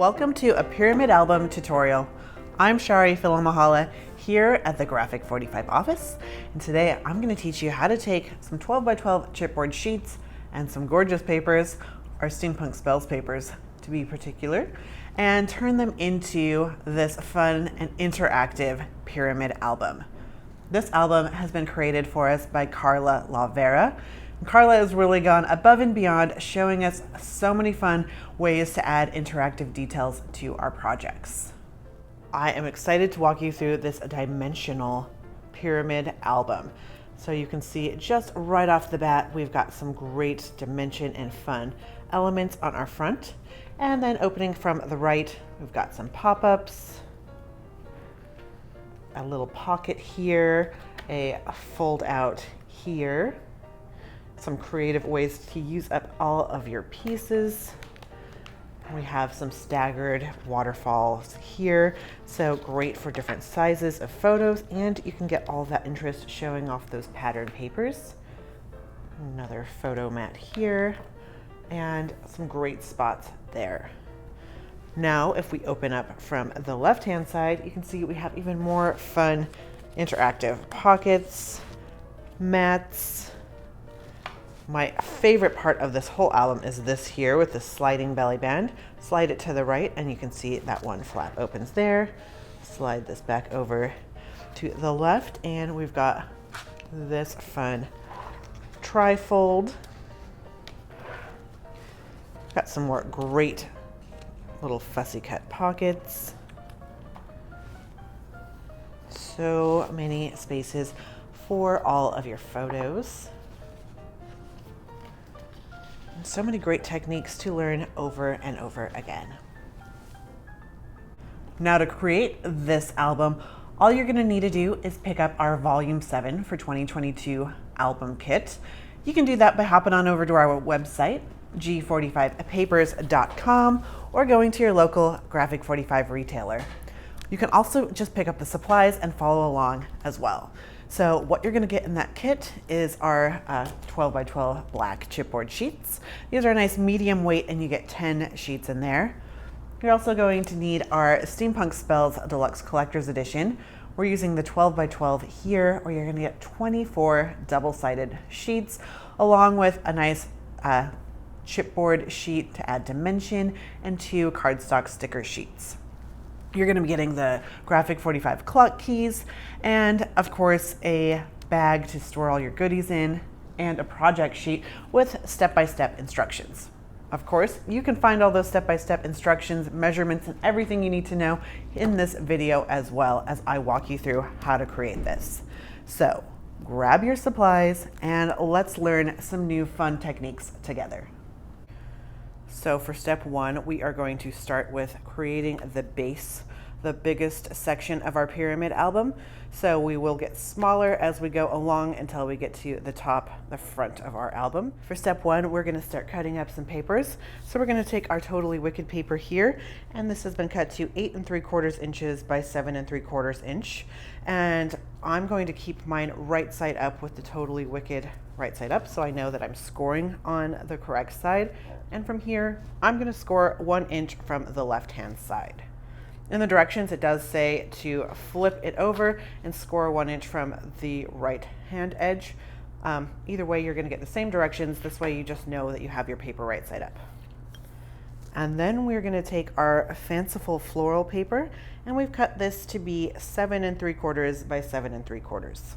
Welcome to a pyramid album tutorial. I'm Charee Filimoehala here at the G45 office, and today I'm going to teach you how to take some 12x12 chipboard sheets and some gorgeous papers, our Steampunk Spells papers to be particular, and turn them into this fun and interactive pyramid album. This album has been created for us by Carla Vera. Carla has really gone above and beyond, showing us so many fun ways to add interactive details to our projects. I am excited to walk you through this dimensional pyramid album. So you can see just right off the bat, we've got some great dimension and fun elements on our front. And then opening from the right, we've got some pop-ups, a little pocket here, a fold out here, some creative ways to use up all of your pieces. We have some staggered waterfalls here, so great for different sizes of photos, and you can get all that interest showing off those patterned papers. Another photo mat here, and some great spots there. Now, if we open up from the left-hand side, you can see we have even more fun interactive pockets, mats. My favorite part of this whole album is this here with the sliding belly band. Slide it to the right and you can see that one flap opens there. Slide this back over to the left and we've got this fun tri-fold. Got some more great little fussy cut pockets. So many spaces for all of your photos. So many great techniques to learn over and over again. Now to create this album, all you're gonna need to do is pick up our Volume 7 for 2022 album kit. You can do that by hopping on over to our website, G45papers.com, or going to your local Graphic45 retailer. You can also just pick up the supplies and follow along as well. So what you're gonna get in that kit is our 12x12 black chipboard sheets. These are a nice medium weight and you get 10 sheets in there. You're also going to need our Steampunk Spells Deluxe Collector's Edition. We're using the 12x12 here, where you're gonna get 24 double-sided sheets, along with a nice chipboard sheet to add dimension and 2 cardstock sticker sheets. You're going to be getting the Graphic45 clock keys and of course a bag to store all your goodies in and a project sheet with step-by-step instructions. Of course, you can find all those step-by-step instructions, measurements, and everything you need to know in this video as well as I walk you through how to create this. So grab your supplies and let's learn some new fun techniques together. So for step 1, we are going to start with creating the base, the biggest section of our pyramid album. So we will get smaller as we go along until we get to the top, the front of our album. For step 1, we're going to start cutting up some papers. So we're going to take our Totally Wicked paper here, and this has been cut to 8 3/4 inches by 7 3/4 inch. And I'm going to keep mine right side up with the Totally Wicked right side up, so I know that I'm scoring on the correct side. And from here, I'm going to score 1 inch from the left-hand side. In the directions, it does say to flip it over and score 1 inch from the right-hand edge. Either way, you're going to get the same directions. This way, you just know that you have your paper right side up. And then we're going to take our fanciful floral paper, and we've cut this to be 7 3/4 by 7 3/4.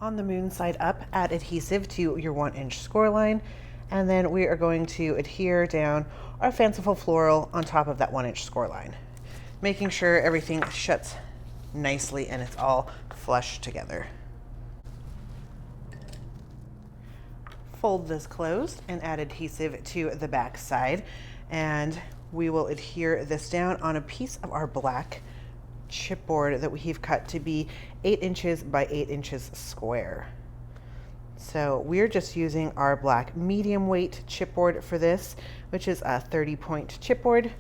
On the moon side up, add adhesive to your 1 inch score line, and then we are going to adhere down our fanciful floral on top of that 1 inch score line, making sure everything shuts nicely and it's all flush together. Fold this closed and add adhesive to the back side, and we will adhere this down on a piece of our black chipboard that we've cut to be 8 inches by 8 inches square. So we're just using our black medium weight chipboard for this, which is a 30-point chipboard.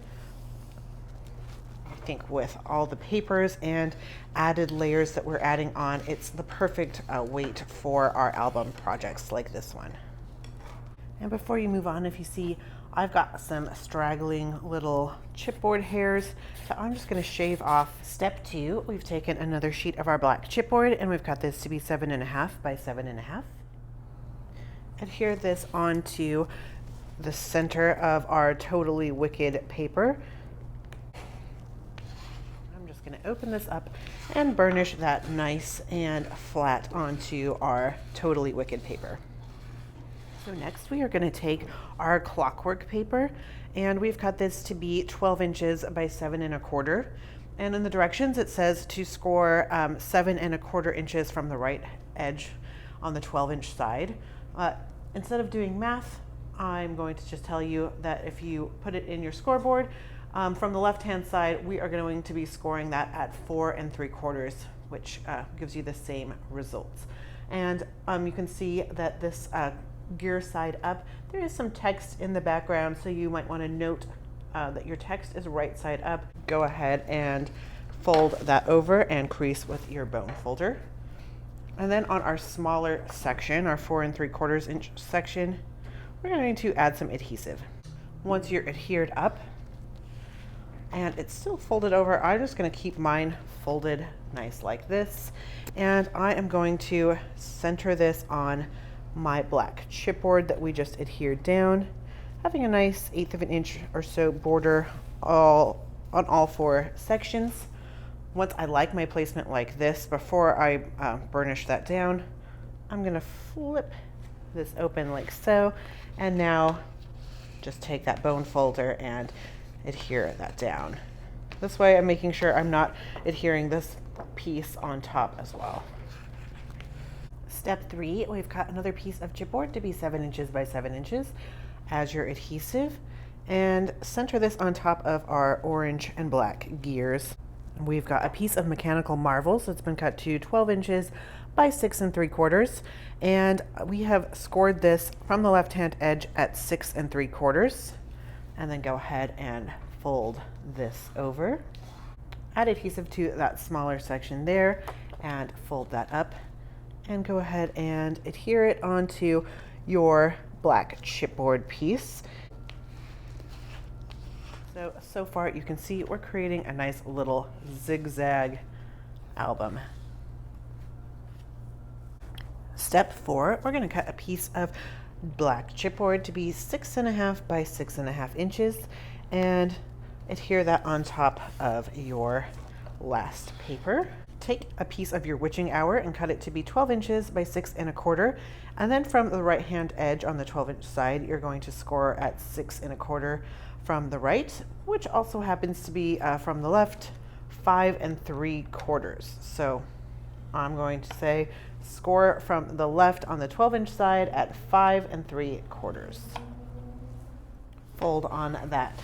I think with all the papers and added layers that we're adding on, it's the perfect weight for our album projects like this one. And before you move on, if you see, I've got some straggling little chipboard hairs that I'm just going to shave off. Step 2, we've taken another sheet of our black chipboard and we've cut this to be 7.5 by 7.5. Adhere this onto the center of our Totally Wicked paper. I'm just going to open this up and burnish that nice and flat onto our Totally Wicked paper. So next we are going to take our clockwork paper and we've cut this to be 12 inches by 7.25. And in the directions it says to score 7.25 inches from the right edge on the 12-inch side. Instead of doing math, I'm going to just tell you that if you put it in your scoreboard, from the left-hand side, we are going to be scoring that at 4 3/4, which gives you the same results. And you can see that this gear side up, there is some text in the background, so you might want to note that your text is right side up. Go ahead and fold that over and crease with your bone folder. And then on our smaller section, our 4 3/4 inch section, we're going to add some adhesive. Once you're adhered up and it's still folded over, I'm just going to keep mine folded nice like this. And I am going to center this on my black chipboard that we just adhered down, having a nice 1/8 of an inch or so border on all 4 sections. Once I like my placement like this, before I burnish that down, I'm going to flip this open like so, and now just take that bone folder and adhere that down. This way I'm making sure I'm not adhering this piece on top as well. Step 3, we've cut another piece of chipboard to be 7 inches by 7 inches as your adhesive, and center this on top of our orange and black gears. We've got a piece of mechanical marvels that's been cut to 12 inches by 6 3/4, and we have scored this from the left-hand edge at 6 3/4, and then go ahead and fold this over. Add adhesive to that smaller section there and fold that up, and go ahead and adhere it onto your black chipboard piece. So far you can see we're creating a nice little zigzag album. Step 4, we're going to cut a piece of black chipboard to be 6.5 by 6.5 inches and adhere that on top of your last paper. Take a piece of your witching hour and cut it to be 12 inches by 6 1/4, and then from the right hand edge on the 12-inch side, you're going to score at 6 1/4 from the right, which also happens to be from the left 5 3/4. So I'm going to say score from the left on the 12-inch side at 5 3/4. Fold on that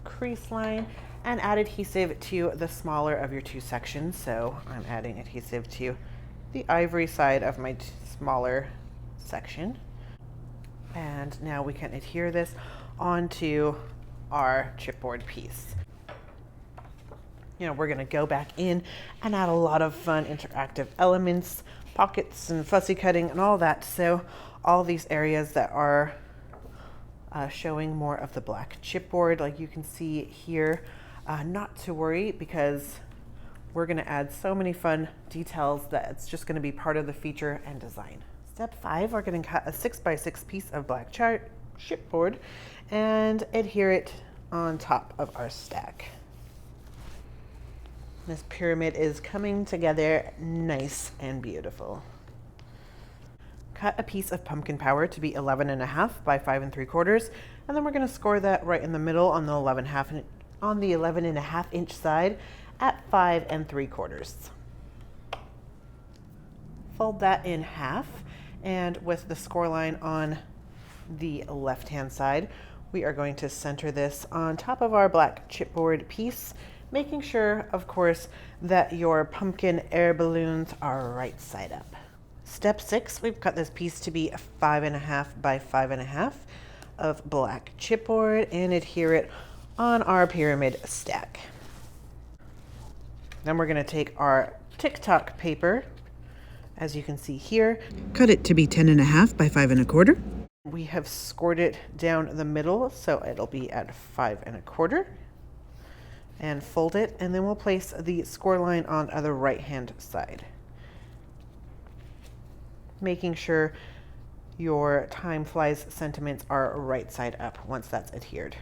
crease line and add adhesive to the smaller of your 2 sections. So I'm adding adhesive to the ivory side of my smaller section. And now we can adhere this onto our chipboard piece. You know, we're going to go back in and add a lot of fun interactive elements, pockets and fussy cutting and all that. So all these areas that are showing more of the black chipboard, like you can see here, not to worry, because we're going to add so many fun details that it's just going to be part of the feature and design. Step 5, we're going to cut a 6 by 6 piece of black chipboard and adhere it on top of our stack. This pyramid is coming together nice and beautiful. Cut a piece of pumpkin power to be 11.5 by 5 3/4, and then we're going to score that right in the middle on the 11.5 inch side at 5 3/4. Fold that in half, and with the score line on the left hand side, we are going to center this on top of our black chipboard piece, making sure, of course, that your pumpkin air balloons are right side up. Step 6, we've cut this piece to be 5.5 by 5.5 of black chipboard and adhere it on our pyramid stack. Then we're going to take our TikTok paper, as you can see here, cut it to be 10.5 by 5 1/4. We have scored it down the middle, so it'll be at 5 1/4. And fold it, and then we'll place the score line on the right-hand side, making sure your time flies sentiments are right side up once that's adhered.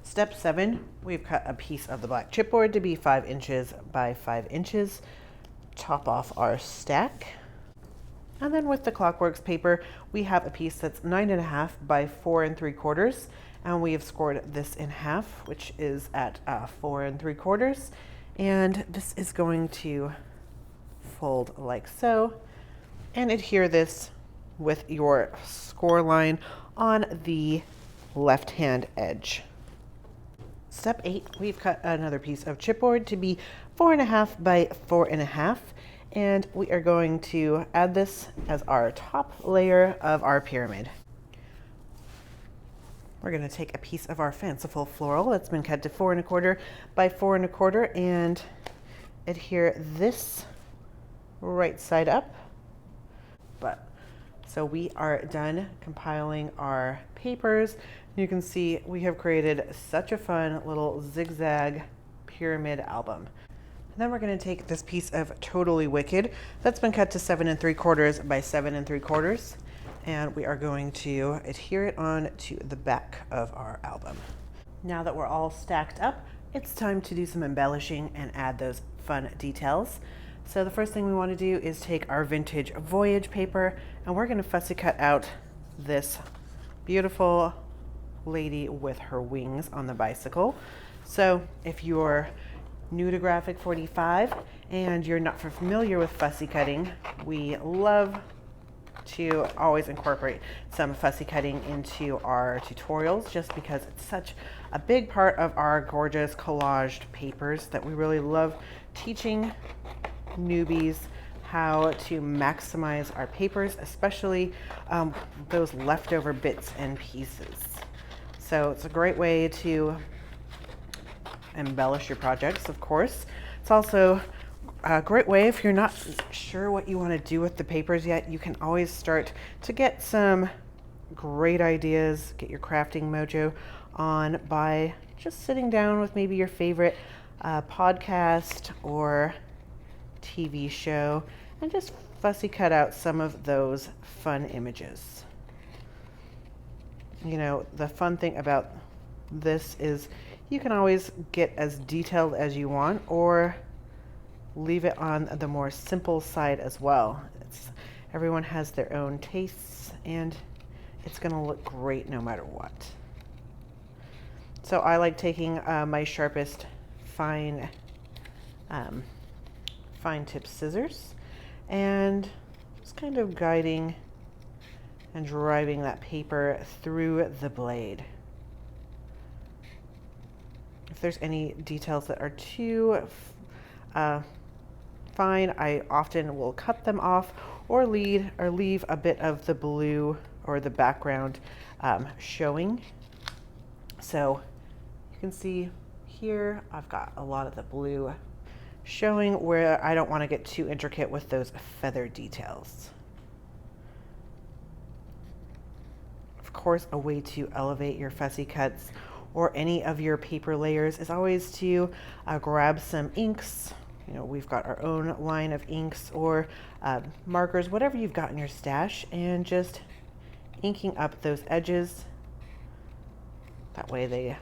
Step 7, we've cut a piece of the black chipboard to be 5 inches by 5 inches. Top off our stack. And then with the Clockworks paper, we have a piece that's 9 1/2 by 4 3/4. And we have scored this in half, which is at 4 3/4. And this is going to fold like so, and adhere this with your score line on the left-hand edge. Step 8, we've cut another piece of chipboard to be 4 1/2 by 4 1/2. And we are going to add this as our top layer of our pyramid. We're going to take a piece of our fanciful floral that's been cut to 4 1/4 by 4 1/4 and adhere this right side up. So we are done compiling our papers. You can see we have created such a fun little zigzag pyramid album. And then we're going to take this piece of Totally Wicked that's been cut to 7 3/4 by 7 3/4, and we are going to adhere it on to the back of our album. Now that we're all stacked up, it's time to do some embellishing and add those fun details. So the first thing we want to do is take our vintage Voyage paper, and we're going to fussy cut out this beautiful lady with her wings on the bicycle. So if you're new to Graphic 45 and you're not familiar with fussy cutting, we love to always incorporate some fussy cutting into our tutorials, just because it's such a big part of our gorgeous collaged papers that we really love teaching newbies how to maximize our papers, especially those leftover bits and pieces. So it's a great way to embellish your projects, of course. It's also a great way, if you're not sure what you want to do with the papers yet, you can always start to get some great ideas, get your crafting mojo on by just sitting down with maybe your favorite podcast or TV show and just fussy cut out some of those fun images. You know, the fun thing about this is you can always get as detailed as you want or leave it on the more simple side as well. Everyone has their own tastes, and it's going to look great no matter what. So I like taking my sharpest fine tip scissors and just kind of guiding and driving that paper through the blade. If there's any details that are too fine, I often will cut them off or leave a bit of the blue or the background showing. So you can see here I've got a lot of the blue showing where I don't want to get too intricate with those feather details. Of course, a way to elevate your fussy cuts or any of your paper layers is always to grab some inks. You know, we've got our own line of inks or markers, whatever you've got in your stash, and just inking up those edges. That way they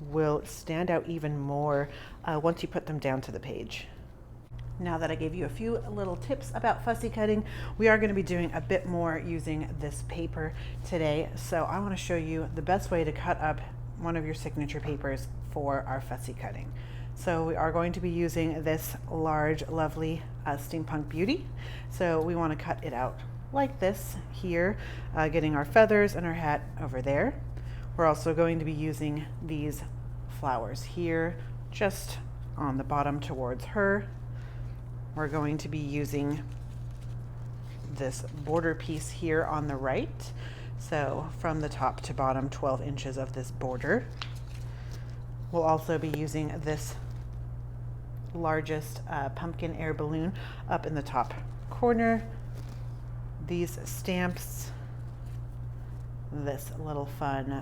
will stand out even more once you put them down to the page. Now that I gave you a few little tips about fussy cutting, we are going to be doing a bit more using this paper today. So I want to show you the best way to cut up one of your signature papers for our fussy cutting. So we are going to be using this large, lovely Steampunk Beauty. So we want to cut it out like this here, getting our feathers and our hat over there. We're also going to be using these flowers here, just on the bottom towards her. We're going to be using this border piece here on the right. So from the top to bottom, 12 inches of this border. We'll also be using this largest pumpkin air balloon up in the top corner. these stamps, this little fun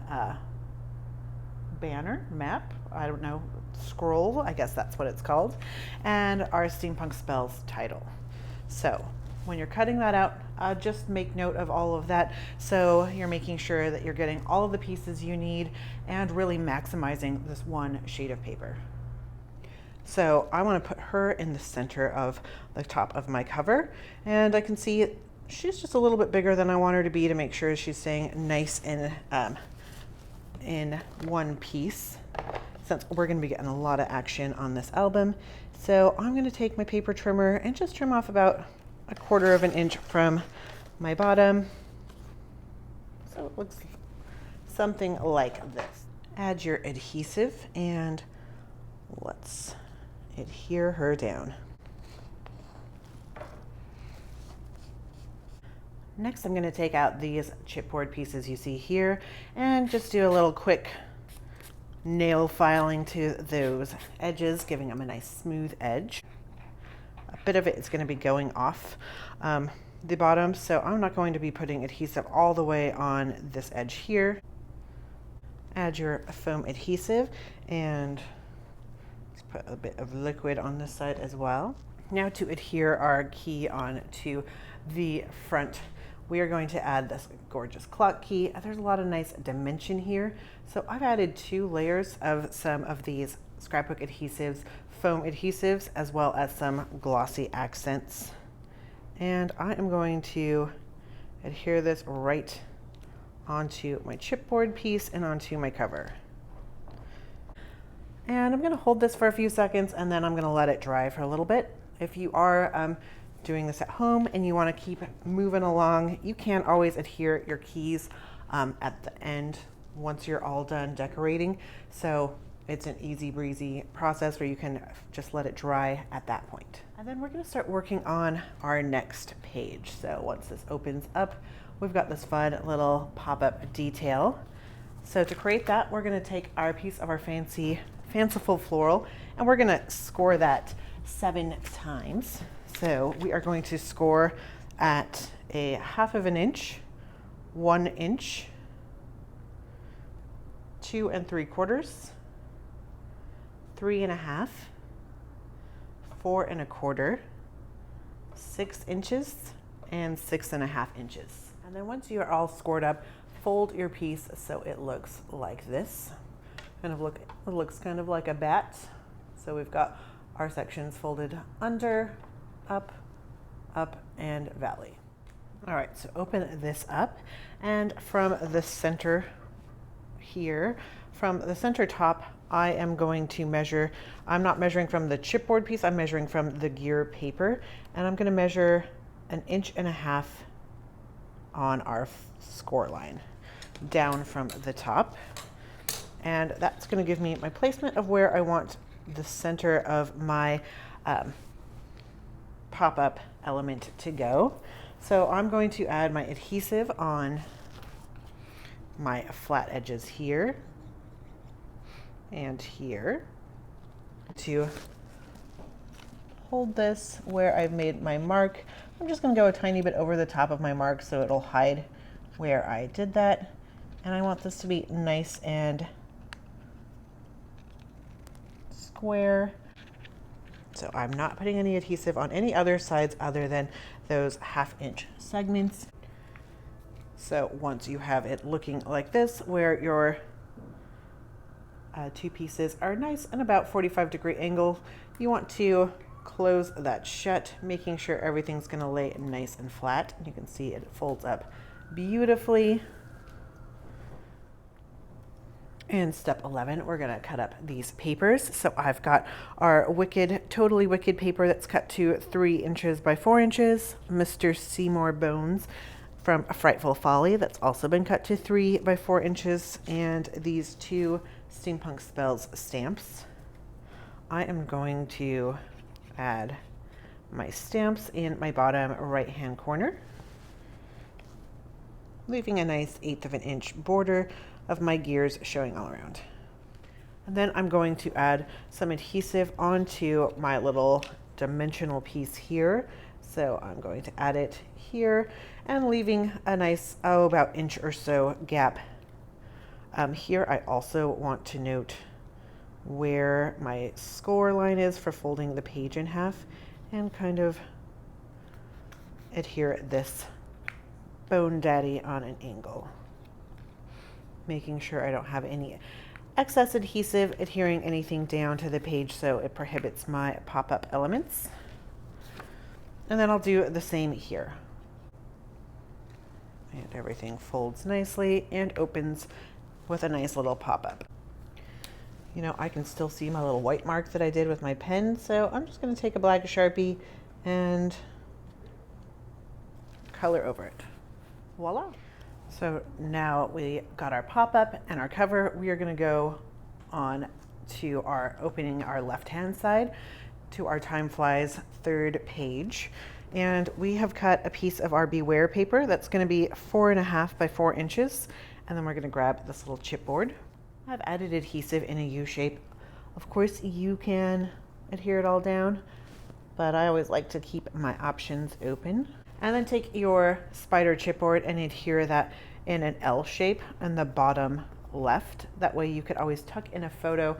banner, map, I don't know, scroll, I guess that's what it's called, and our Steampunk Spells title. So when you're cutting that out, just make note of all of that, so you're making sure that you're getting all of the pieces you need and really maximizing this one sheet of paper. So I want to put her in the center of the top of my cover, and I can see she's just a little bit bigger than I want her to be to make sure she's staying nice in one piece, since we're going to be getting a lot of action on this album. So I'm going to take my paper trimmer and just trim off about 1/4 of an inch from my bottom, so it looks something like this. Add your adhesive and let's adhere her down. Next, I'm going to take out these chipboard pieces you see here and just do a little quick nail filing to those edges, giving them a nice smooth edge. A bit of it is going to be going off the bottom, so I'm not going to be putting adhesive all the way on this edge here. Add your foam adhesive and put a bit of liquid on this side as well. Now to adhere our key on to the front, we are going to add this gorgeous clock key. There's a lot of nice dimension here, so I've added 2 layers of some of these scrapbook adhesives, foam adhesives, as well as some glossy accents. And I am going to adhere this right onto my chipboard piece and onto my cover. And I'm going to hold this for a few seconds and then I'm going to let it dry for a little bit. If you are doing this at home and you want to keep moving along, you can always adhere your keys at the end once you're all done decorating. So it's an easy breezy process where you can just let it dry at that point. And then we're going to start working on our next page. So once this opens up, we've got this fun little pop-up detail. So to create that, we're going to take our piece of our fanciful floral and we're going to score that 7 times. So we are going to score at a 1/2 inch, 1 inch, 2 3/4, 3 1/2, 4 1/4, 6 inches, and 6 1/2 inches. And then once you are all scored up, fold your piece so it looks like this. It looks kind of like a bat. So we've got our sections folded under, up, up, and valley. All right, so open this up, and from the center here, from the center top, I am going to measure. I'm not measuring from the chipboard piece, I'm measuring from the gear paper, and I'm going to measure 1.5 inches on our score line down from the top. And that's going to give me my placement of where I want the center of my pop-up element to go. So I'm going to add my adhesive on my flat edges here and here to hold this where I've made my mark. I'm just going to go a tiny bit over the top of my mark so it'll hide where I did that. And I want this to be nice and square. So I'm not putting any adhesive on any other sides other than those 1/2 inch segments. So once you have it looking like this, where your 2 pieces are nice and about 45-degree angle, you want to close that shut, making sure everything's going to lay nice and flat. You can see it folds up beautifully. And step 11, we're going to cut up these papers. So I've got our Totally Wicked paper that's cut to 3 inches by 4 inches, Mr. Seymour Bones from Frightful Folly that's also been cut to 3 by 4 inches, and these 2 Steampunk Spells stamps. I am going to add my stamps in my bottom right-hand corner, leaving a nice 1/8 of an inch border of my gears showing all around. And then I'm going to add some adhesive onto my little dimensional piece here. So I'm going to add it here, and leaving a nice, about inch or so gap. Here I also want to note where my score line is for folding the page in half and kind of adhere this bone daddy on an angle, making sure I don't have any excess adhesive adhering anything down to the page so it prohibits my pop-up elements. And then I'll do the same here. And everything folds nicely and opens with a nice little pop-up. You know, I can still see my little white mark that I did with my pen, so I'm just going to take a black Sharpie and color over it. Voila. So now we got our pop-up and our cover. We are going to go on to opening our left-hand side to our Time Flies third page. And we have cut a piece of our Beware paper that's going to be 4.5 by 4 inches. And then we're going to grab this little chipboard. I've added adhesive in a U shape. Of course, you can adhere it all down, but I always like to keep my options open. And then take your spider chipboard and adhere that in an L shape in the bottom left. That way you could always tuck in a photo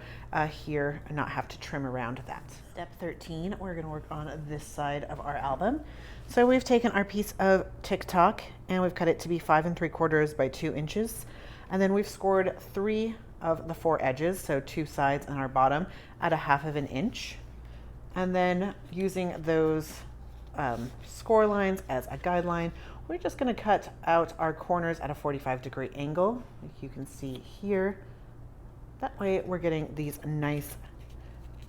here and not have to trim around that. Step 13, we're going to work on this side of our album. So we've taken our piece of TikTok and we've cut it to be 5 3/4 by 2 inches. And then we've scored 3 of the 4 edges, so 2 sides and our bottom at 1/2 inch. And then using those score lines as a guideline, we're just going to cut out our corners at a 45-degree angle, like you can see here. That way we're getting these nice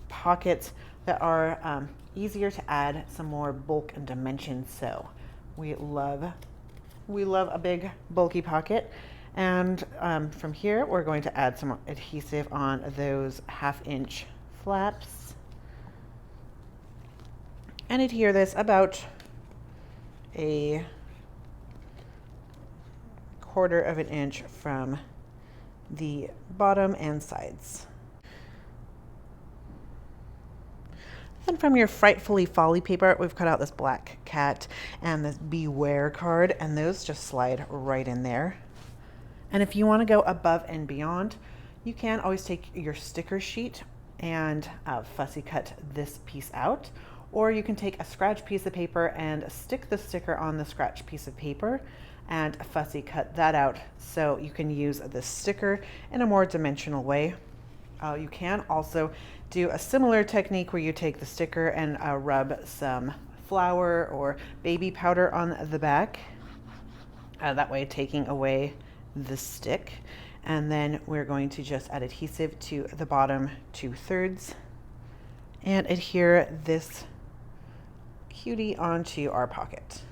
pockets that are easier to add some more bulk and dimension. So we love a big bulky pocket. And from here, we're going to add some adhesive on those 1/2 inch flaps and adhere this about a 1/4 inch from the bottom and sides. And from your Frightfully Folly paper, we've cut out this black cat and this Beware card, and those just slide right in there. And if you want to go above and beyond, you can always take your sticker sheet and fussy cut this piece out, or you can take a scratch piece of paper and stick the sticker on the scratch piece of paper and fussy cut that out so you can use the sticker in a more dimensional way. You can also do a similar technique where you take the sticker and rub some flour or baby powder on the back, that way taking away the stick. And then we're going to just add adhesive to the bottom 2/3 and adhere this cutie onto our pocket.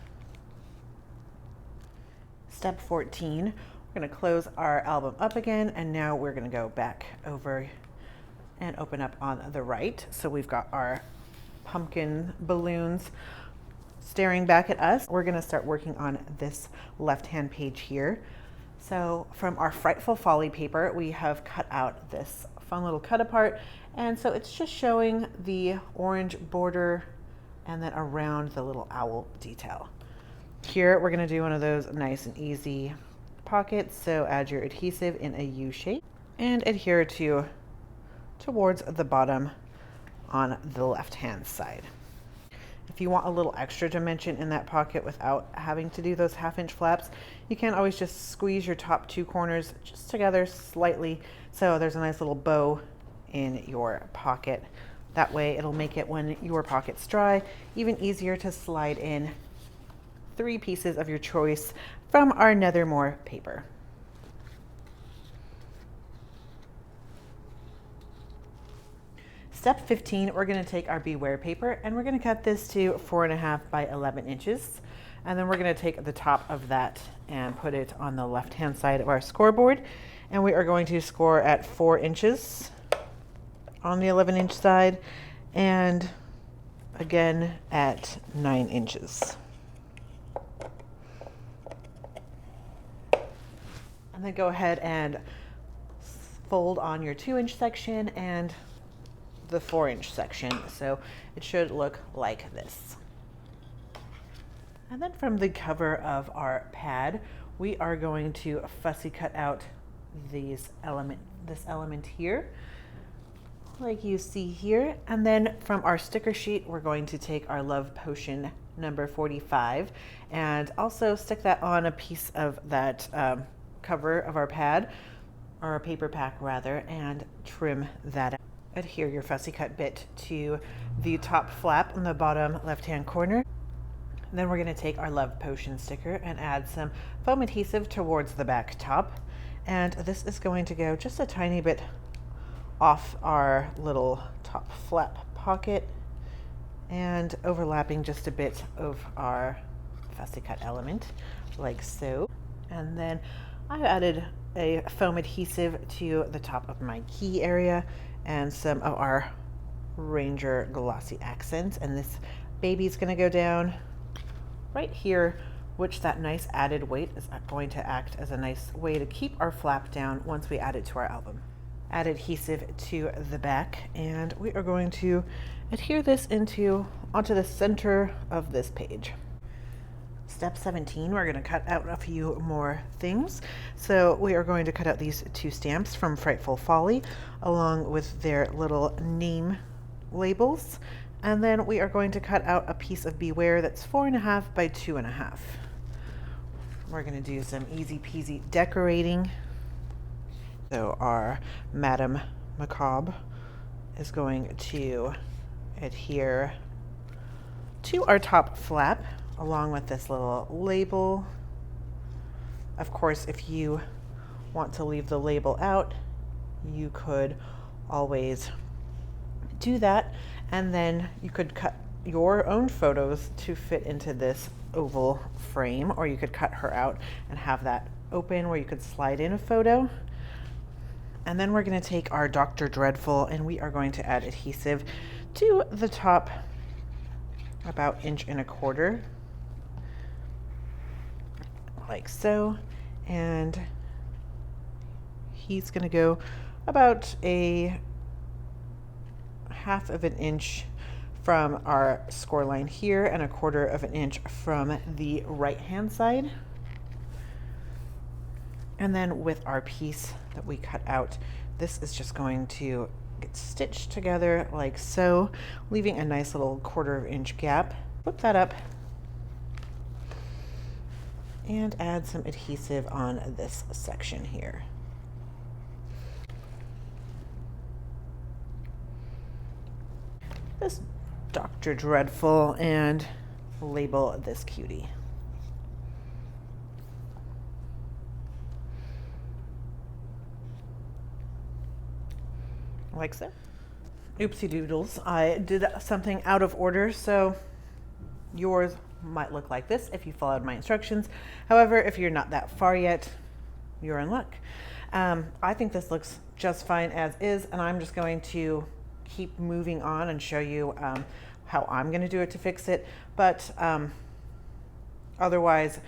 Step 14, we're going to close our album up again, and now we're going to go back over and open up on the right. So we've got our pumpkin balloons staring back at us. We're going to start working on this left-hand page here. So from our Frightful Folly paper, we have cut out this fun little cut apart, and so it's just showing the orange border and then around the little owl detail. Here we're going to do one of those nice and easy pockets, so add your adhesive in a U shape and adhere towards the bottom on the left-hand side. If you want a little extra dimension in that pocket without having to do those 1/2 inch flaps, you can always just squeeze your top 2 corners just together slightly so there's a nice little bow in your pocket. That way it'll make it, when your pocket's dry, even easier to slide in 3 pieces of your choice from our Nethermore paper. Step 15, we're going to take our Beware paper and we're going to cut this to 4.5 by 11 inches. And then we're going to take the top of that and put it on the left-hand side of our scoreboard. And we are going to score at 4 inches on the 11-inch side and again at 9 inches. And then go ahead and fold on your 2-inch section and the 4-inch section, so it should look like this. And then from the cover of our pad, we are going to fussy cut out this element here, like you see here. And then from our sticker sheet, we're going to take our love potion number 45 and also stick that on a piece of that cover of our pad, or a paper pack rather, and trim that out. Adhere your fussy cut bit to the top flap in the bottom left-hand corner. And then we're going to take our love potion sticker and add some foam adhesive towards the back top. And this is going to go just a tiny bit off our little top flap pocket and overlapping just a bit of our fussy cut element, like so. And then I've added a foam adhesive to the top of my key area and some of our Ranger glossy accents. And this baby's going to go down right here, which that nice added weight is going to act as a nice way to keep our flap down once we add it to our album. Add adhesive to the back, and we are going to adhere this onto the center of this page. Step 17, we're going to cut out a few more things. So we are going to cut out these two stamps from Frightful Folly along with their little name labels. And then we are going to cut out a piece of Beware that's 4.5 by 2.5. We're going to do some easy peasy decorating. So our Madame Macabre is going to adhere to our top flap along with this little label. Of course, if you want to leave the label out, you could always do that, and then you could cut your own photos to fit into this oval frame, or you could cut her out and have that open where you could slide in a photo. And then we're going to take our Dr. Dreadful and we are going to add adhesive to the top about 1.25 inches, like so. And he's going to go about a 1/2 inch from our score line here and 1/4 inch from the right hand side. And then with our piece that we cut out, this is just going to get stitched together like so, leaving a nice little 1/4 inch gap. Flip that up and add some adhesive on this section here. This Dr. Dreadful and label this cutie. Like so. Oopsie doodles, I did something out of order, so yours might look like this if you followed my instructions. However, if you're not that far yet, you're in luck. I think this looks just fine as is, and I'm just going to keep moving on and show you how I'm going to do it to fix it. But otherwise,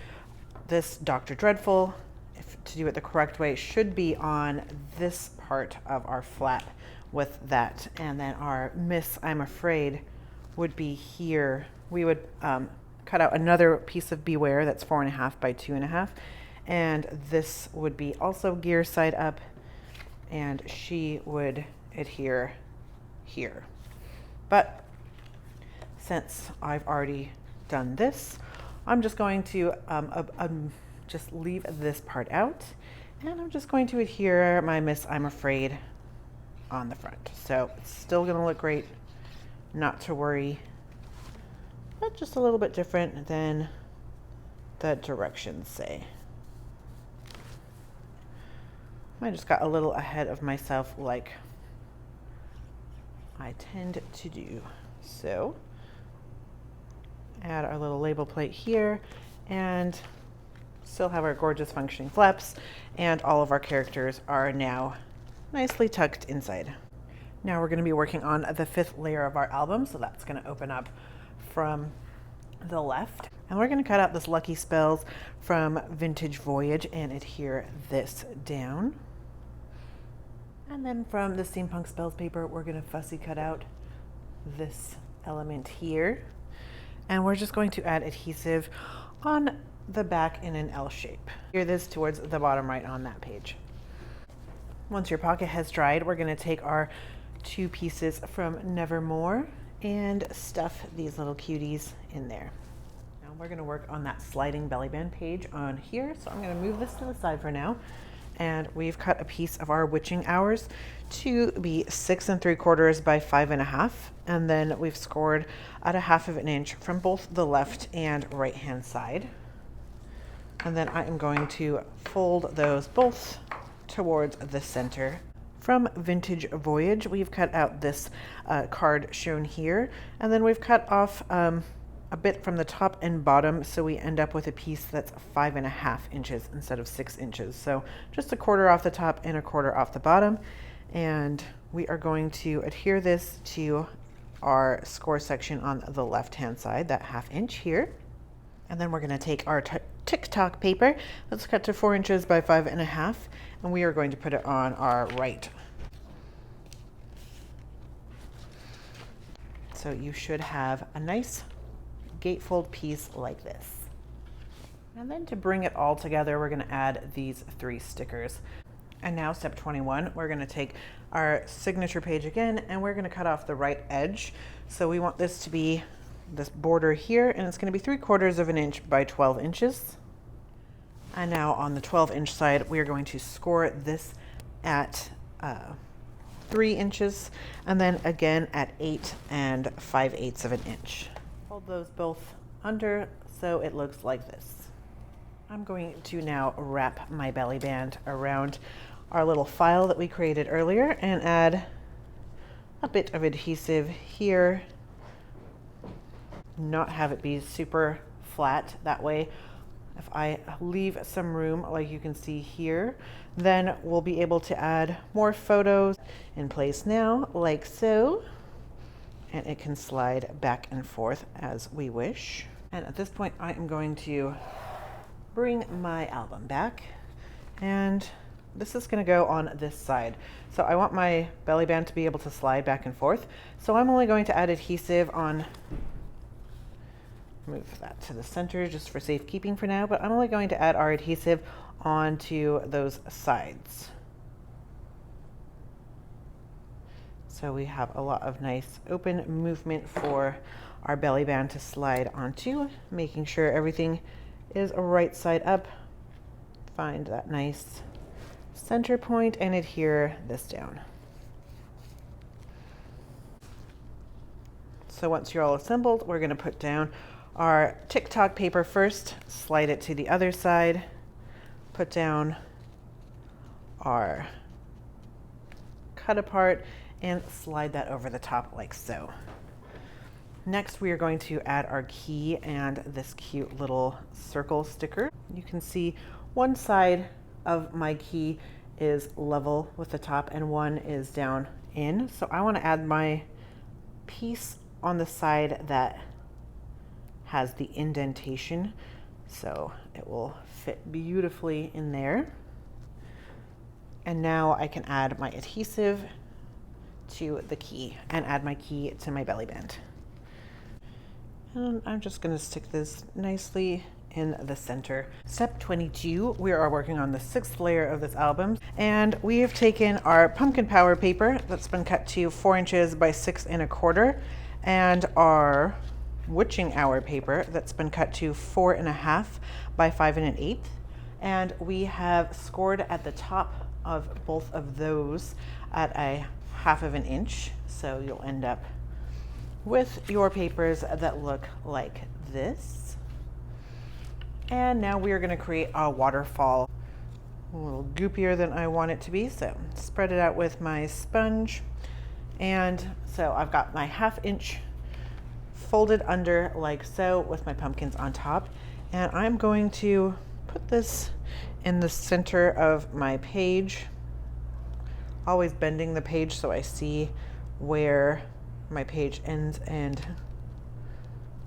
this Dr. Dreadful, to do it the correct way, should be on this part of our flap with that, and then our Miss I'm Afraid would be here. We would cut out another piece of Beware that's 4.5 by 2.5, and this would be also gear side up, and she would adhere here. But since I've already done this, I'm just going to just leave this part out, and I'm just going to adhere my Miss I'm Afraid on the front. So it's still going to look great, not to worry, but just a little bit different than the directions say. I just got a little ahead of myself, like I tend to do. So add our little label plate here, and still have our gorgeous functioning flaps, and all of our characters are now nicely tucked inside. Now we're going to be working on the 5th layer of our album, so that's going to open up from the left, and we're going to cut out this Lucky Spells from Vintage Voyage and adhere this down. And then from the Steampunk Spells paper, we're going to fussy cut out this element here, And we're just going to add adhesive on the back in an L shape. Here this towards the bottom right on that page. Once your pocket has dried, we're going to take our 2 pieces from Nevermore and stuff these little cuties in there. Now we're going to work on that sliding belly band page on here. So I'm going to move this to the side for now. And we've cut a piece of our witching hours to be 6 3/4 by 5 1/2. And then we've scored at 1/2 of an inch from both the left and right hand side. And then I am going to fold those both towards the center. From Vintage Voyage, we've cut out this card shown here, and then we've cut off a bit from the top and bottom, so we end up with a piece that's 5 1/2 inches instead of 6 inches. So just 1/4 off the top and 1/4 off the bottom. And we are going to adhere this to our score section on the left-hand side, that 1/2 inch here. And then we're going to take our TikTok paper that's cut to 4 inches by 5 1/2, and we are going to put it on our right. So you should have a nice gatefold piece like this. And then to bring it all together, we're going to add these 3 stickers. And now step 21, we're going to take our signature page again, and we're going to cut off the right edge. So we want this to be this border here, and it's going to be 3/4 of an inch by 12 inches. And now on the 12-inch side, we are going to score this at 3 inches, and then again at 8 5/8 of an inch. Fold those both under so it looks like this. I'm going to now wrap my belly band around our little file that we created earlier and add a bit of adhesive here. Not have it be super flat. That way, if I leave some room like you can see here, then we'll be able to add more photos in place now, like so. And it can slide back and forth as we wish. And at this point, I am going to bring my album back, and this is going to go on this side. So I want my belly band to be able to slide back and forth. So I'm only going to add adhesive on, move that to the center just for safekeeping for now, but I'm only going to add our adhesive onto those sides. So we have a lot of nice open movement for our belly band to slide onto, making sure everything is right side up. Find that nice center point and adhere this down. So once you're all assembled, we're going to put down our TikTok paper first, slide it to the other side, put down our cut apart, and slide that over the top like so. Next, we are going to add our key and this cute little circle sticker. You can see one side of my key is level with the top and one is down in. So I want to add my piece on the side that has the indentation, so it will fit beautifully in there. And now I can add my adhesive to the key and add my key to my belly band. And I'm just going to stick this nicely in the center. Step 22, we are working on the 6th layer of this album, and we have taken our pumpkin power paper that's been cut to 4 inches by 6 1/4, and our witching hour paper that's been cut to 4 1/2 by 5 1/8, and we have scored at the top of both of those at 1/2 of an inch. So you'll end up with your papers that look like this. And now we are going to create a waterfall. A little goopier than I want it to be, so spread it out with my sponge. And so I've got my 1/2 inch folded under like so with my pumpkins on top, and I'm going to put this in the center of my page, always bending the page so I see where my page ends and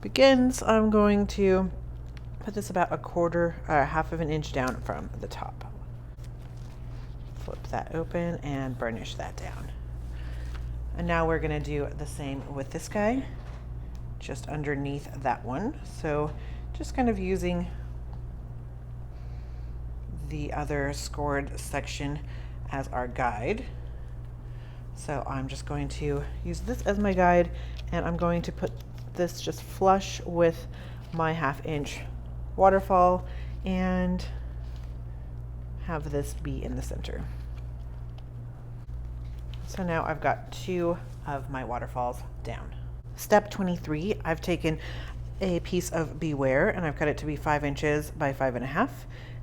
begins. I'm going to put this about 1/4 of an inch down from the top. Flip that open and burnish that down. And now we're going to do the same with this guy. just underneath that one. So just kind of using the other scored section as our guide. So I'm just going to use this as my guide, and I'm going to put this just flush with my 1/2 inch waterfall and have this be in the center. So now I've got 2 of my waterfalls down. Step 23, I've taken a piece of Beware and I've cut it to be 5 inches by 5.5,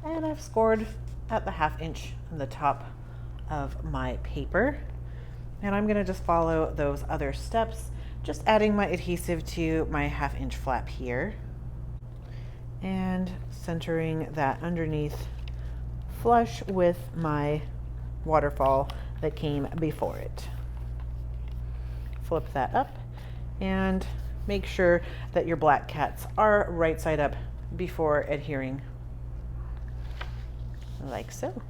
and I've scored at the 1/2 inch on the top of my paper. And I'm gonna just follow those other steps, just adding my adhesive to my 1/2 inch flap here and centering that underneath flush with my waterfall that came before it. Flip that up and make sure that your black cats are right side up before adhering, like so.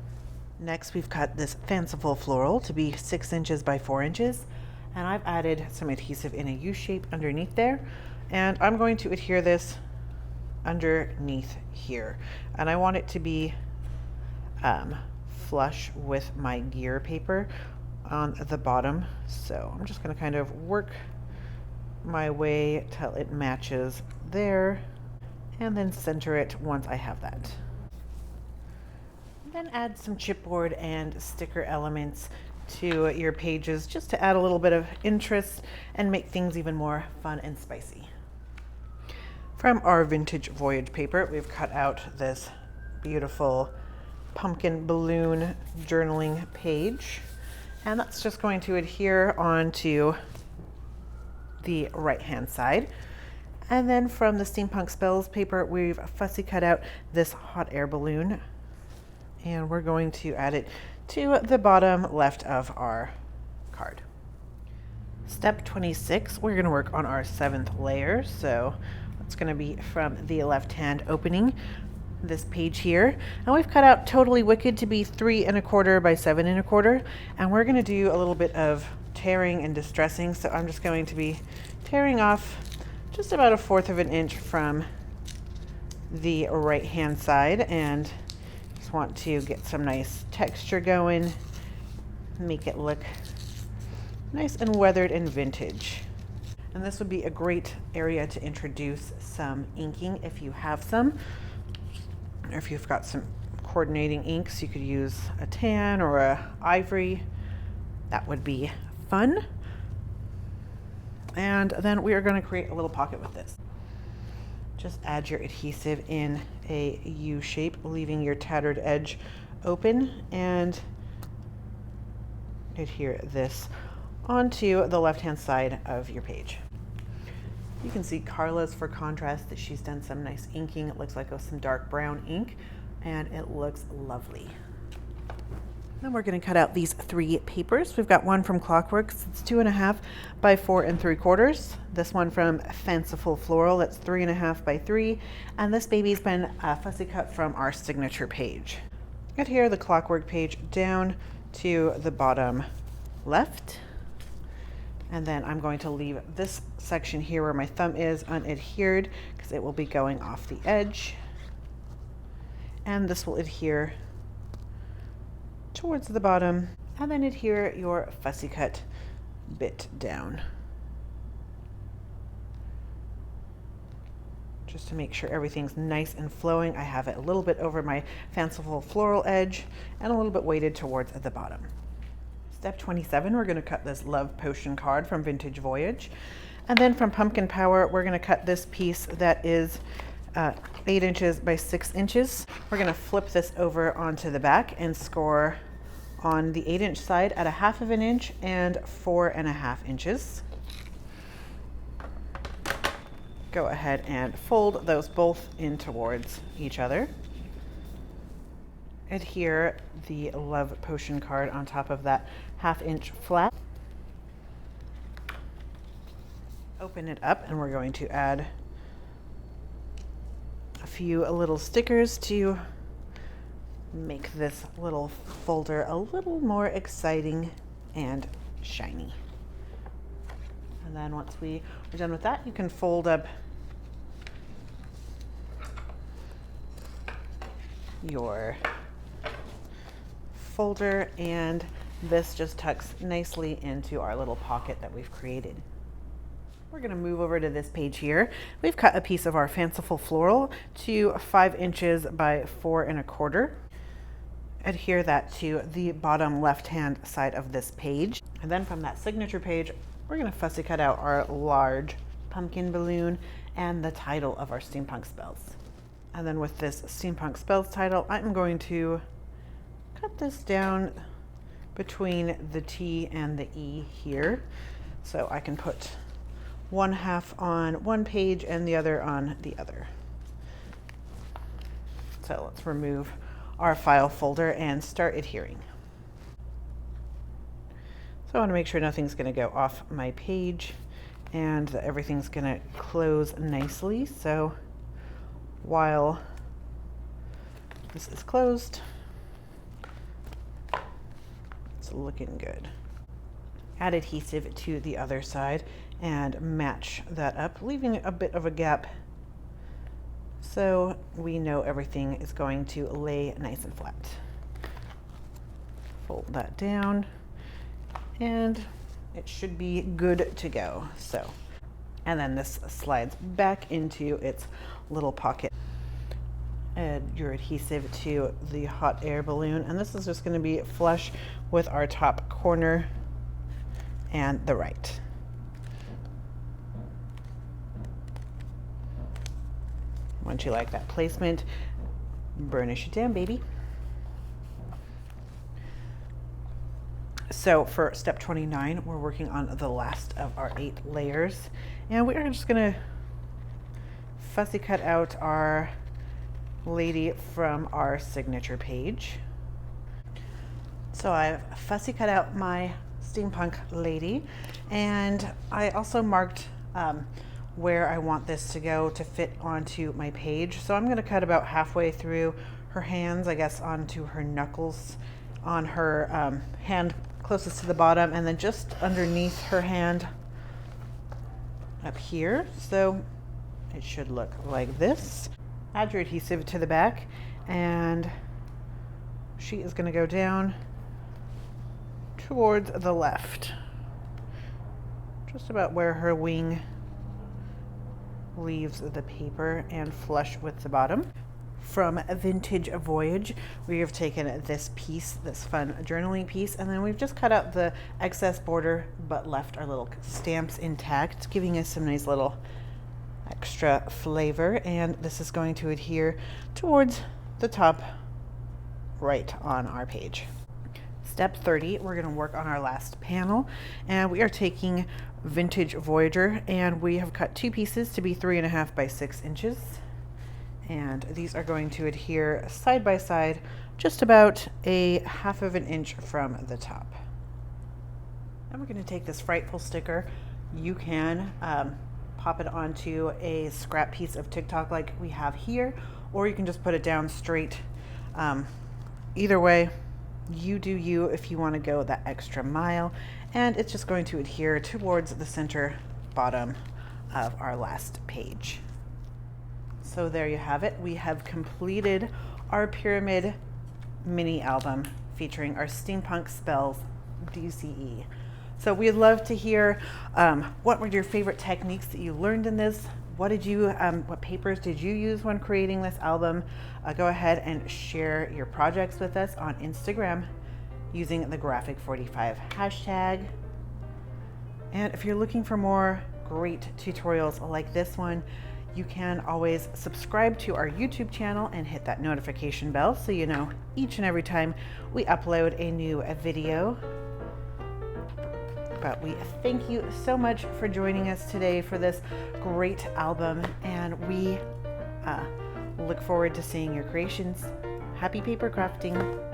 Next, we've cut this fanciful floral to be 6 inches by 4 inches, and I've added some adhesive in a U shape underneath there, and I'm going to adhere this underneath here, and I want it to be flush with my gear paper on the bottom. So I'm just going to kind of work my way till it matches there, and then center it once I have that. Then add some chipboard and sticker elements to your pages just to add a little bit of interest and make things even more fun and spicy. From our vintage voyage paper, we've cut out this beautiful pumpkin balloon journaling page, and that's just going to adhere onto the right hand side. And then from the Steampunk Spells paper, we've fussy cut out this hot air balloon, and we're going to add it to the bottom left of our card. Step 26, we're going to work on our 7th layer. So it's going to be from the left hand opening, this page here, and we've cut out Totally Wicked to be 3 1/4 by 7 1/4, and we're going to do a little bit of tearing and distressing. So I'm just going to be tearing off just about 1/4 of an inch from the right hand side, and just want to get some nice texture going, make it look nice and weathered and vintage. And this would be a great area to introduce some inking if you have some, or if you've got some coordinating inks. You could use a tan or a ivory. That would be fun. And then we are going to create a little pocket with this. Just add your adhesive in a U shape, leaving your tattered edge open, and adhere this onto the left hand side of your page. You can see Carla's, for contrast, that she's done some nice inking. It looks like some dark brown ink, and it looks lovely. Then we're going to cut out these 3 papers. We've got one from Clockworks, it's 2 1/2 by 4 3/4. This one from Fanciful Floral, that's 3 1/2 by 3. And this baby's been fussy cut from our signature page. Adhere the Clockwork page down to the bottom left. And then I'm going to leave this section here where my thumb is unadhered because it will be going off the edge. And this will adhere towards the bottom, and then adhere your fussy cut bit down, just to make sure everything's nice and flowing. I have it a little bit over my Fanciful Floral edge and a little bit weighted towards the bottom. Step 27, we're going to cut this Love Potion card from Vintage Voyage. And then from Pumpkin Power, we're going to cut this piece that is 8 inches by 6 inches. We're going to flip this over onto the back and score on the 8 inch side at 1/2 of an inch and 4 1/2 inches. Go ahead and fold those both in towards each other. Adhere the Love Potion card on top of that 1/2 inch flap. Open it up, and we're going to add a few little stickers to make this little folder a little more exciting and shiny. And then once we are done with that, you can fold up your folder, and this just tucks nicely into our little pocket that we've created. We're going to move over to this page here. We've cut a piece of our fanciful floral to 5 inches by 4 1/4. Adhere that to the bottom left-hand side of this page. And then from that signature page, we're going to fussy cut out our large pumpkin balloon and the title of our Steampunk Spells. And then with this Steampunk Spells title, I'm going to cut this down between the T and the E here, so I can put one half on one page and the other on the other. So let's remove our file folder and start adhering. So I want to make sure nothing's going to go off my page and that everything's going to close nicely. So while this is closed, it's looking good. Add adhesive to the other side and match that up, leaving a bit of a gap so we know everything is going to lay nice and flat. Fold that down and it should be good to go. So, and then this slides back into its little pocket. Add your adhesive to the hot air balloon, and this is just going to be flush with our top corner and the right. Once you like that placement, burnish it down, baby. So for step 29, we're working on the last of our 8 layers, and we are just going to fussy cut out our lady from our signature page. So I've fussy cut out my steampunk lady, and I also marked where I want this to go to fit onto my page. So I'm going to cut about halfway through her hands, I guess onto her knuckles, on her hand closest to the bottom, and then just underneath her hand up here. So it should look like this. Add your adhesive to the back, and she is going to go down towards the left, just about where her wing leaves the paper and flush with the bottom. From Vintage Voyage, we have taken this piece, this fun journaling piece, and then we've just cut out the excess border but left our little stamps intact, giving us some nice little extra flavor. And this is going to adhere towards the top right on our page. Step 30, we're going to work on our last panel, and we are taking Vintage Voyager, and we have cut 2 pieces to be 3.5 by 6 inches, and these are going to adhere side by side just about a 1/2 inch from the top. And we're going to take this frightful sticker. You can pop it onto a scrap piece of TikTok like we have here, or you can just put it down straight. Either way, you do you if you want to go that extra mile, and it's just going to adhere towards the center bottom of our last page. So there you have it. We have completed our pyramid mini album featuring our Steampunk Spells DCE. So we'd love to hear what were your favorite techniques that you learned in this. What papers did you use when creating this album? Go ahead and share your projects with us on Instagram using the Graphic45 hashtag. And if you're looking for more great tutorials like this one, you can always subscribe to our YouTube channel and hit that notification bell so you know each and every time we upload a new video. But we thank you so much for joining us today for this great album, and we look forward to seeing your creations. Happy paper crafting!